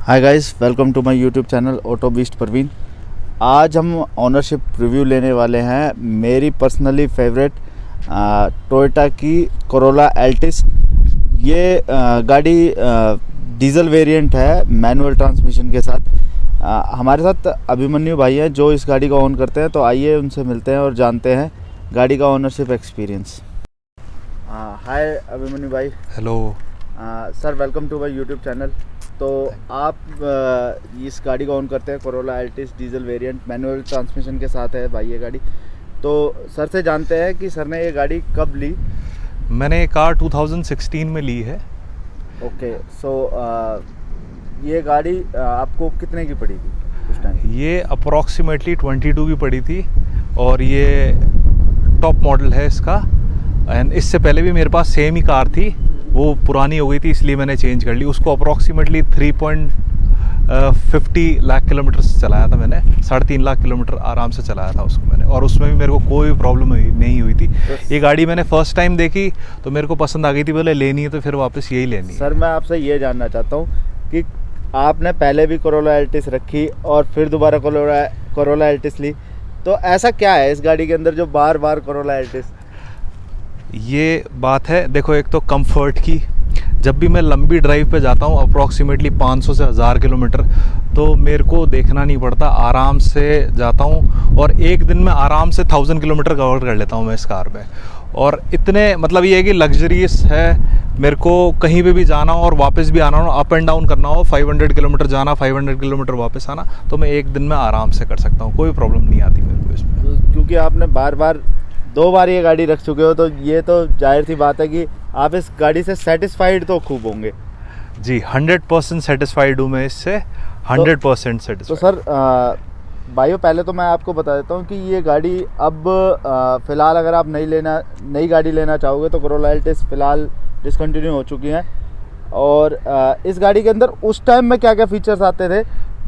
Hi guys, welcome to my YouTube channel auto beast Parveen. आज हम ownership review लेने वाले हैं मेरी पर्सनली फेवरेट टोयोटा की कोरोला एल्टिस। ये गाड़ी डीजल वेरिएंट है मैनुअल ट्रांसमिशन के साथ। हमारे साथ अभिमन्यु भाई हैं जो इस गाड़ी को ऑन करते हैं, तो आइए उनसे मिलते हैं और जानते हैं गाड़ी का ऑनरशिप एक्सपीरियंस। हाय अभिमन्यु भाई। Hello sir, welcome to my YouTube channel. तो आप इस गाड़ी को ऑन करते हैं, Corolla Altis diesel variant manual transmission के साथ है भाई ये गाड़ी। तो सर से जानते हैं कि सर ने ये गाड़ी कब ली। मैंने ये कार 2016 में ली है। ओके, सो ये गाड़ी आपको कितने की पड़ी थी उस टाइम? ये अप्रॉक्सीमेटली 22 की पड़ी थी और ये टॉप मॉडल है इसका। एंड इससे पहले भी मेरे पास सेम ही कार थी, वो पुरानी हो गई थी इसलिए मैंने चेंज कर ली। उसको अप्रॉक्सीमेटली 3.50 लाख किलोमीटर चलाया था मैंने। 3.5 लाख किलोमीटर आराम से चलाया था उसको मैंने, और उसमें भी मेरे को कोई प्रॉब्लम नहीं हुई थी। ये गाड़ी मैंने फर्स्ट टाइम देखी तो मेरे को पसंद आ गई थी, बोले लेनी है तो फिर वापस यही लेनी है। सर, मैं आपसे ये जानना चाहता हूँ कि आपने पहले भी कोरोला एल्टिस रखी और फिर दोबारा कोरोला एल्टिस ली, तो ऐसा क्या है इस गाड़ी के अंदर जो बार बार कोरोला एल्टिस? ये बात है, देखो, एक तो कंफर्ट की। जब भी मैं लंबी ड्राइव पे जाता हूँ अप्रॉक्सीमेटली 500 से 1000 किलोमीटर, तो मेरे को देखना नहीं पड़ता, आराम से जाता हूँ और एक दिन में आराम से 1000 किलोमीटर कवर कर लेता हूँ मैं इस कार में। और इतने मतलब ये है कि लग्जरियस है। मेरे को कहीं पे भी जाना हो और वापस भी आना हो, अप एंड डाउन करना हो, 500 किलोमीटर जाना 500 किलोमीटर वापस आना, तो मैं एक दिन में आराम से कर सकता हूँ, कोई प्रॉब्लम नहीं आती मेरे को इसमें। क्योंकि आपने दो बार ये गाड़ी रख चुके हो, तो ये तो जाहिर सी बात है कि आप इस गाड़ी से सेटिस्फाइड तो खूब होंगे। जी, 100% सेटिस्फाइड हूँ मैं इससे, 100% सेटिस्फाइड। तो सर भाइयों, पहले तो मैं आपको बता देता हूँ कि ये गाड़ी अब फ़िलहाल अगर आप नई गाड़ी लेना चाहोगे तो कोरोला एल्टिस फ़िलहाल डिसकंटिन्यू हो चुकी हैं। और इस गाड़ी के अंदर उस टाइम में क्या क्या फीचर्स आते थे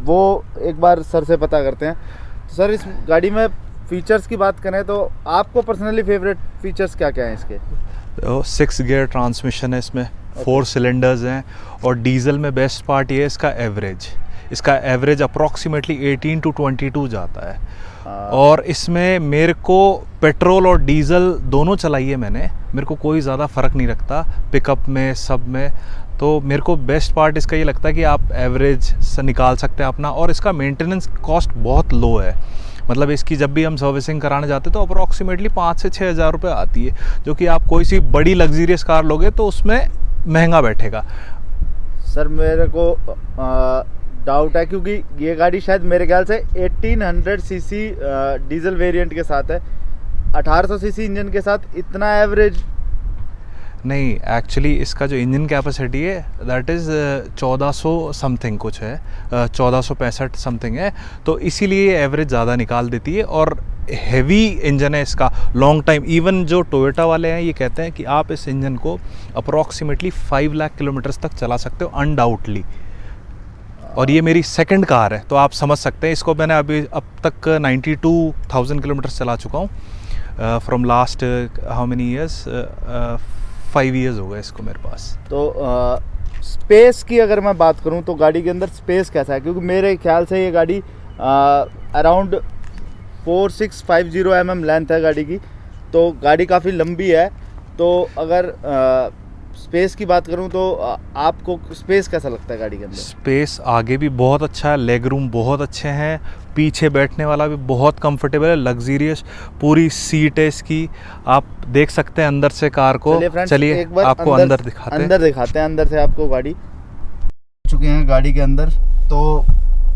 वो एक बार सर से पता करते हैं। तो सर, इस गाड़ी में फीचर्स की बात करें तो आपको पर्सनली फेवरेट फीचर्स क्या क्या हैं इसके? 6 गियर ट्रांसमिशन है इसमें, 4 सिलेंडर्स हैं, और डीजल में बेस्ट पार्ट ये है इसका एवरेज। इसका एवरेज अप्रॉक्सीमेटली 18 to 22 जाता है। और इसमें मेरे को पेट्रोल और डीजल दोनों चलाई है मैंने, मेरे को कोई ज़्यादा फ़र्क नहीं रखता पिकअप में, सब में। तो मेरे को बेस्ट पार्ट इसका ये लगता है कि आप एवरेज से निकाल सकते हैं अपना, और इसका मेंटेनेंस कॉस्ट बहुत लो है। मतलब इसकी जब भी हम सर्विसिंग कराने जाते हैं तो अप्रॉक्सीमेटली 5 से 6 हज़ार रुपये आती है, जो कि आप कोई सी बड़ी लग्जरियस कार लोगे तो उसमें महंगा बैठेगा। सर, मेरे को डाउट है क्योंकि ये गाड़ी शायद मेरे ख्याल से 1800 सीसी डीजल वेरिएंट के साथ है। 1800 सीसी इंजन के साथ इतना एवरेज नहीं, एक्चुअली इसका जो इंजन कैपेसिटी है दैट इज़ 1400 समथिंग कुछ है, 1465 समथिंग है, तो इसीलिए ये एवरेज ज़्यादा निकाल देती है। और हेवी इंजन है इसका, लॉन्ग टाइम। इवन जो टोयोटा वाले हैं ये कहते हैं कि आप इस इंजन को अप्रॉक्सीमेटली 5 लाख किलोमीटर्स तक चला सकते हो अनडाउटली। और ये मेरी सेकंड कार है, तो आप समझ सकते हैं। इसको मैंने अब तक 92,000 किलोमीटर चला चुका हूँ from last how many years, 5 years हो गए इसको मेरे पास। तो स्पेस की अगर मैं बात करूं तो गाड़ी के अंदर स्पेस कैसा है? क्योंकि मेरे ख्याल से ये गाड़ी अराउंड 4650 mm लेंथ है गाड़ी की, तो गाड़ी काफ़ी लंबी है। तो अगर स्पेस की बात करूं तो आपको स्पेस कैसा लगता है गाड़ी के अंदर? स्पेस आगे भी बहुत अच्छा है, लेग रूम बहुत अच्छे हैं, पीछे बैठने वाला भी बहुत कंफर्टेबल है, लग्जरियस पूरी सीट है इसकी। आप देख सकते हैं अंदर से कार को। चलिए आपको अंदर दिखाते हैं। अंदर से आपको गाड़ी चुके हैं गाड़ी के अंदर। तो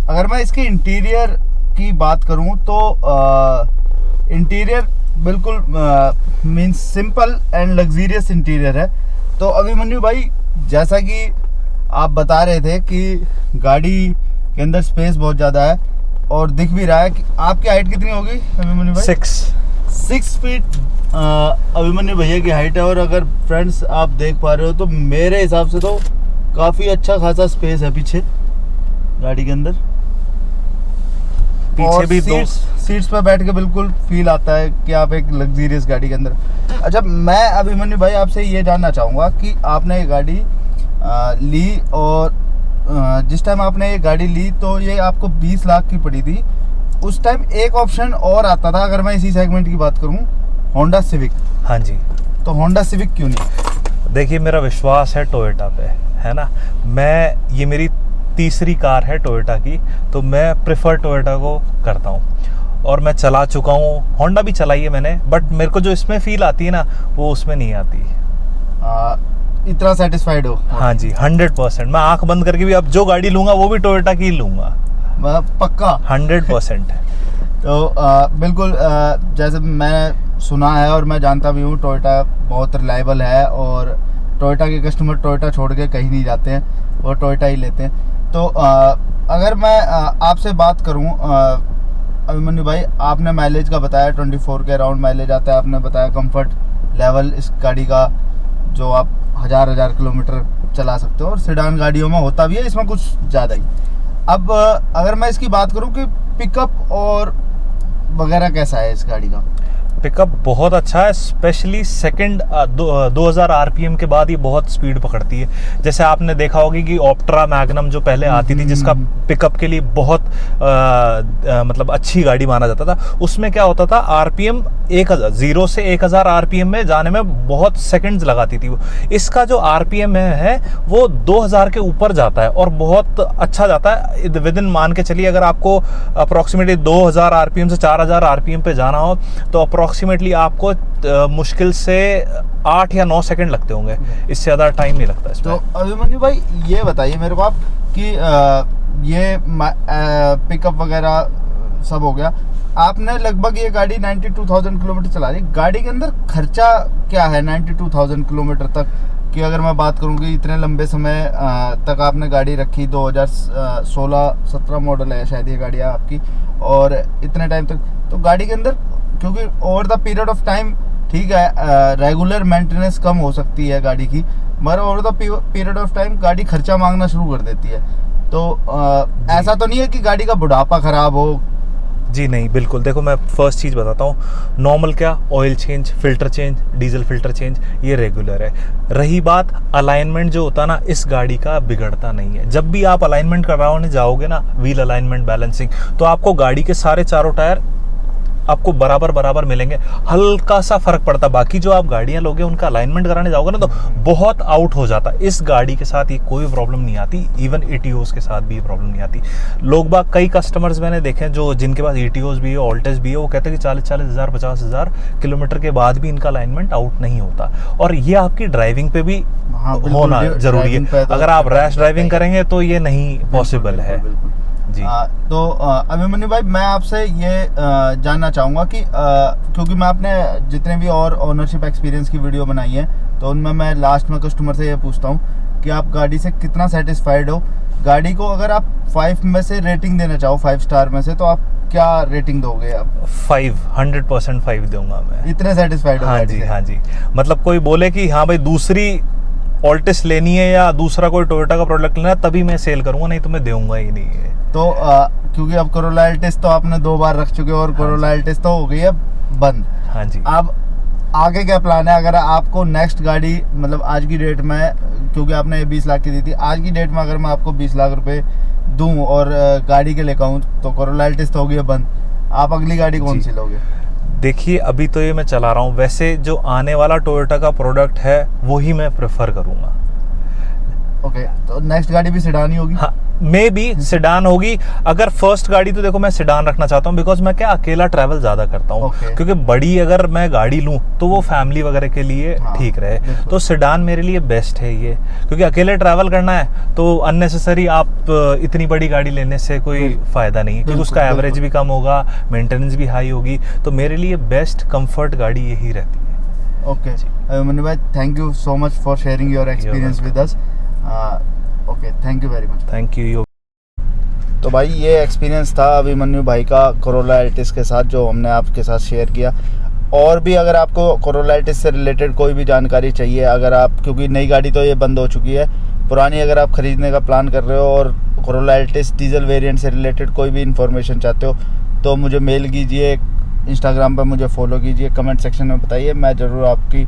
अगर मैं इसके इंटीरियर की बात करूं तो इंटीरियर बिल्कुल means simple and luxurious interior है। तो अभिमन्यु भाई, जैसा कि आप बता रहे थे कि गाड़ी के अंदर स्पेस बहुत ज़्यादा है और दिख भी रहा है कि आपकी हाइट कितनी होगी अभिमन्यु भाई? 6 फीट अभिमन्यु भैया की हाइट है। और अगर फ्रेंड्स आप देख पा रहे हो तो मेरे हिसाब से तो काफ़ी अच्छा खासा स्पेस है पीछे गाड़ी के अंदर। पीछे भी दो सीट्स पर बैठ के बिल्कुल फील आता है कि आप एक लग्जरियस गाड़ी के अंदर। अच्छा, मैं अभिमन्यु भाई आपसे ये जानना चाहूँगा कि आपने ये गाड़ी ली और जिस टाइम आपने ये गाड़ी ली तो ये आपको 20 लाख की पड़ी थी। उस टाइम एक ऑप्शन और आता था, अगर मैं इसी सेगमेंट की बात करूं, होंडा सिविक। हाँ जी। तो होंडा सिविक क्यों नहीं? देखिए, मेरा विश्वास है टोयोटा पे, है ना। ये मेरी तीसरी कार है टोयोटा की, तो मैं प्रेफर टोयोटा को करता हूँ और मैं चला चुका हूँ। होंडा भी चलाई है मैंने, बट मेरे को जो इसमें फील आती है ना, वो उसमें नहीं आती। इतना सेटिस्फाइड हो? हाँ जी, 100%। मैं आंख बंद करके भी अब जो गाड़ी लूंगा वो भी टोयोटा की लूंगा, पक्का 100%। तो बिल्कुल जैसे मैं सुना है और मैं जानता भी हूँ, टोयोटा बहुत रिलायबल है और टोयोटा के कस्टमर टोयोटा छोड़ के कहीं नहीं जाते हैं, वो टोयोटा ही लेते हैं। तो अगर मैं आपसे बात करूँ अभिमन्यु भाई, आपने माइलेज का बताया 24 के अराउंड माइलेज आता है। आपने बताया कंफर्ट लेवल इस गाड़ी का जो आप हजार किलोमीटर चला सकते हो, और सेडान गाड़ियों में होता भी है, इसमें कुछ ज़्यादा ही। अब अगर मैं इसकी बात करूं कि पिकअप और वगैरह कैसा है इस गाड़ी का? पिकअप बहुत अच्छा है, स्पेशली सेकंड 2000 आरपीएम के बाद ये बहुत स्पीड पकड़ती है। जैसे आपने देखा होगा कि ऑप्ट्रा मैग्नम जो पहले आती थी, जिसका पिकअप के लिए बहुत मतलब अच्छी गाड़ी माना जाता था, उसमें क्या होता था, आरपीएम 0 से 1000 आरपीएम में जाने में बहुत सेकंड्स लगाती थी वो। इसका जो आरपीएम है वो 2000 के ऊपर जाता है और बहुत अच्छा जाता है। विद इन मान के चलिए, अगर आपको अप्रोक्सीमेटली 2000 आरपीएम से 4000 आरपीएम पे जाना हो तो अप्रोक्सीमेटली आपको मुश्किल से 8 या 9 सेकंड लगते होंगे, इससे ज़्यादा टाइम नहीं लगता इसमें। तो अभिमन्यु भाई ये बताइए मेरे को आप कि ये पिकअप वगैरह सब हो गया, आपने लगभग ये गाड़ी 92,000 किलोमीटर चला रही। गाड़ी के अंदर खर्चा क्या है 92,000 किलोमीटर तक कि अगर मैं बात करूँ कि इतने लंबे समय तक आपने गाड़ी रखी, 2016-17 मॉडल है शायद ये गाड़ी आपकी, और इतने टाइम तक तो गाड़ी के अंदर, क्योंकि over the period of time ठीक है रेगुलर मेंटेनेंस कम हो सकती है गाड़ी की, मगर over the period of time गाड़ी खर्चा मांगना शुरू कर देती है। तो ऐसा तो नहीं है कि गाड़ी का बुढ़ापा खराब हो? जी नहीं, बिल्कुल। देखो, मैं फर्स्ट चीज़ बताता हूँ, नॉर्मल क्या, oil change, filter change, diesel filter change, ये रेगुलर है। रही बात अलाइनमेंट जो होता है ना, इस गाड़ी का बिगड़ता नहीं है। जब भी आप अलाइनमेंट करवाने जाओगे ना, व्हील अलाइनमेंट, बैलेंसिंग, तो आपको गाड़ी के सारे चारों टायर आपको बराबर मिलेंगे, हल्का सा फर्क पड़ता। बाकी जो आप गाड़ियां लोगे उनका अलाइनमेंट कराने जाओगे ना तो बहुत आउट हो जाता। इस गाड़ी के साथ ये कोई प्रॉब्लम नहीं आती, इवन ETOs के साथ भी ये प्रॉब्लम नहीं आती। लोग बाग, कई कस्टमर्स मैंने देखे हैं जो जिनके पास ETOs भी है, ऑल्टेस भी है, वो कहते हैं कि 40,000 50,000 किलोमीटर के बाद भी इनका अलाइनमेंट आउट नहीं होता। और ये आपकी ड्राइविंग पे भी होना जरूरी है। अगर आप रैश ड्राइविंग करेंगे तो ये नहीं पॉसिबल है जी। तो अभिमन्यु भाई, मैं आपसे ये जानना चाहूँगा कि क्योंकि मैं अपने जितने भी और ओनरशिप एक्सपीरियंस की वीडियो बनाई है तो उनमें मैं लास्ट में कस्टमर से ये पूछता हूँ कि आप गाड़ी से कितना सेटिस्फाइड हो। गाड़ी को अगर आप 5 में से रेटिंग देना चाहो, 5 स्टार में से, तो आप क्या रेटिंग दोगे? आप 100% 5 दूंगा मैं। इतने सेटिस्फाइड हो? हाँ जी, हाँ जी। मतलब कोई बोले कि हाँ भाई दूसरी ऑल्टिस लेनी है या दूसरा कोई टोयोटा का प्रोडक्ट लेना है, तभी मैं सेल करूंगा, नहीं तो मैं दूंगा ही नहीं है। तो क्योंकि अब कोरोला एल्टिस तो आपने 2 बार रख चुके हो और कोरोला एल्टिस तो हो गई है बंद। हाँ जी। अब आगे क्या प्लान है? अगर आपको नेक्स्ट गाड़ी, मतलब आज की डेट में, क्योंकि आपने 20 लाख की दी थी, आज की डेट में अगर मैं आपको 20 लाख रुपए दूं और गाड़ी के लेकर आऊं, तो कोरोला एल्टिस तो हो गई है बंद, आप अगली गाड़ी कौन सी लोगे? देखिए, अभी तो ये मैं चला रहा हूँ, वैसे जो आने वाला टोयोटा का प्रोडक्ट है वही मैं प्रेफर करूँगा। ओके, तो नेक्स्ट गाड़ी भी सेडान ही होगी? हाँ, मे बी सेडान होगी। अगर फर्स्ट गाड़ी तो देखो मैं सेडान रखना चाहता हूँ, बिकॉज मैं क्या अकेला ट्रैवल ज्यादा करता हूँ। क्योंकि बड़ी अगर मैं गाड़ी लूँ तो वो फैमिली वगैरह के लिए ठीक रहे, तो सेडान मेरे लिए बेस्ट है ये। क्योंकि अकेले ट्रैवल करना है तो अननेसेसरी आप इतनी बड़ी गाड़ी लेने से कोई फायदा नहीं है, क्योंकि उसका एवरेज भी कम होगा, मेंटेनेंस भी हाई होगी। तो मेरे लिए बेस्ट कंफर्ट गाड़ी यही रहती है। ओके अभिमन्यु भाई, thank you so much for sharing your experience with us. Okay, thank you very much. Thank you. तो भाई ये एक्सपीरियंस था अभिमन्यु भाई का कोरोला एल्टिस के साथ, जो हमने आपके साथ शेयर किया। और भी अगर आपको कोरोला एल्टिस से रिलेटेड कोई भी जानकारी चाहिए, अगर आप, क्योंकि नई गाड़ी तो ये बंद हो चुकी है, पुरानी अगर आप ख़रीदने का प्लान कर रहे हो और कोरोला एल्टिस डीजल वेरिएंट से रिलेटेड कोई भी इन्फॉर्मेशन चाहते हो, तो मुझे मेल कीजिए, इंस्टाग्राम पर मुझे फॉलो कीजिए, कमेंट सेक्शन में बताइए, मैं ज़रूर आपकी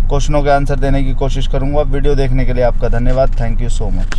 क्वेश्चनों के आंसर देने की कोशिश करूँगा। वीडियो देखने के लिए आपका धन्यवाद। Thank you so much.